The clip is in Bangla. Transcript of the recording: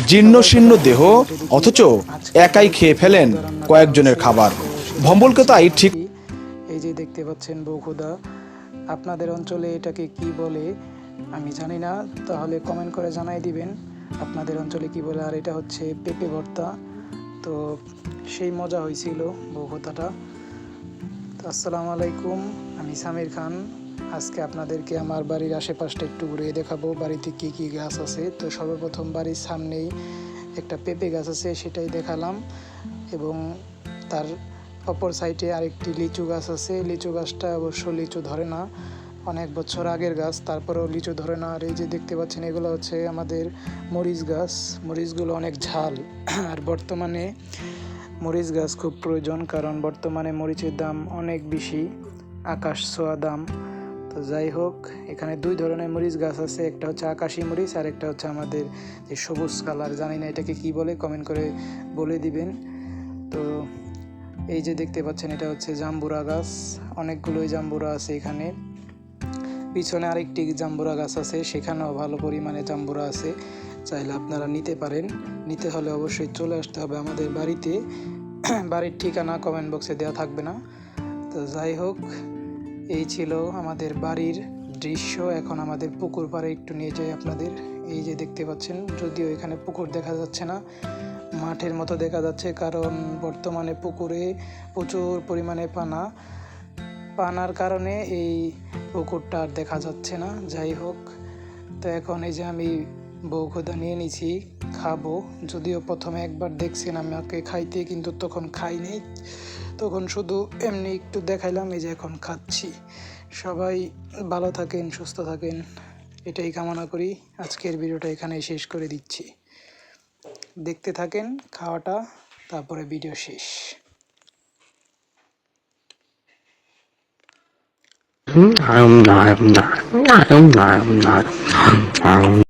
জীর্ণশীর্ণ দেহ অথচ একাই খেয়ে ফেলেন কয়েকজনের খাবার। ভম্বলকে তাই ঠিক। এই যে দেখতে পাচ্ছেন বউখুদা, আপনাদের অঞ্চলে এটাকে কি বলে আমি জানি না, তাহলে কমেন্ট করে জানাই দিবেন আপনাদের অঞ্চলে কি বলে। আর এটা হচ্ছে পেঁপে ভর্তা, তো সেই মজা হয়েছিল বউখুদাটা। তো আসসালামু আলাইকুম, আমি সামির খান। আজকে আপনাদেরকে আমার বাড়ির আশেপাশটা একটু ঘুরিয়ে দেখাবো, বাড়িতে কি কি গাছ আছে। তো সর্বপ্রথম বাড়ির সামনেই একটা পেঁপে গাছ আছে, সেটাই দেখালাম, এবং তার অপর সাইডে আরেকটি লিচু গাছ আছে। লিচু গাছটা অবশ্য লিচু ধরে না, অনেক বছর আগের গাছ, তারপরেও লিচু ধরে না। আর এই যে দেখতে পাচ্ছেন এগুলো হচ্ছে আমাদের মরিচ গাছ, মরিচগুলো অনেক ঝাল। আর বর্তমানে মরিচ গাছ খুব প্রয়োজন, কারণ বর্তমানে মরিচের দাম অনেক বেশি, আকাশ ছোঁয়া দাম। তো যাই হোক, এখানে দুই ধরনের মরিচ গাছ আছে, একটা হচ্ছে আকাশি মরিচ আর একটা হচ্ছে আমাদের যে সবুজ কালার, জানি না এটাকে কি বলে, কমেন্ট করে বলে দিবেন। তো এই যে দেখতে পাচ্ছেন এটা হচ্ছে জাম্বুরা গাছ, অনেকগুলোই জাম্বুরা আছে এখানে। পিছনে আরেকটি জাম্বুরা গাছ আছে, সেখানেও ভালো পরিমাণে জাম্বুরা আছে, চাইলে আপনারা নিতে পারেন। নিতে হলে অবশ্যই চলে আসতে হবে আমাদের বাড়িতে। বাড়ির ঠিকানা কমেন্ট বক্সে দেওয়া থাকবে না। তো যাই হোক, এই ছিল আমাদের বাড়ির দৃশ্য। এখন আমাদের পুকুর পাড়ে একটু নিয়ে যাই আপনাদের। এই যে দেখতে পাচ্ছেন, যদিও এখানে পুকুর দেখা যাচ্ছে না, মাঠের মতো দেখা যাচ্ছে, কারণ বর্তমানে পুকুরে প্রচুর পরিমাণে পানার কারণে এই পুকুরটা আর দেখা যাচ্ছে না। যাই হোক, তো এখন এই যে আমি বউখুদা নিয়ে নিছি, খাবো। যদিও প্রথমে একবার দেখছেন আমাকে খাইতে, কিন্তু তখন খাইনি, তখন শুধু এমনি একটু দেখাইলাম। এই যে এখন খাচ্ছি। সবাই ভালো থাকেন, সুস্থ থাকেন, এটাই কামনা করি। আজকের ভিডিওটা এখানেই শেষ করে দিচ্ছি। দেখতে থাকেন খাওয়াটা, তারপরে ভিডিও শেষ।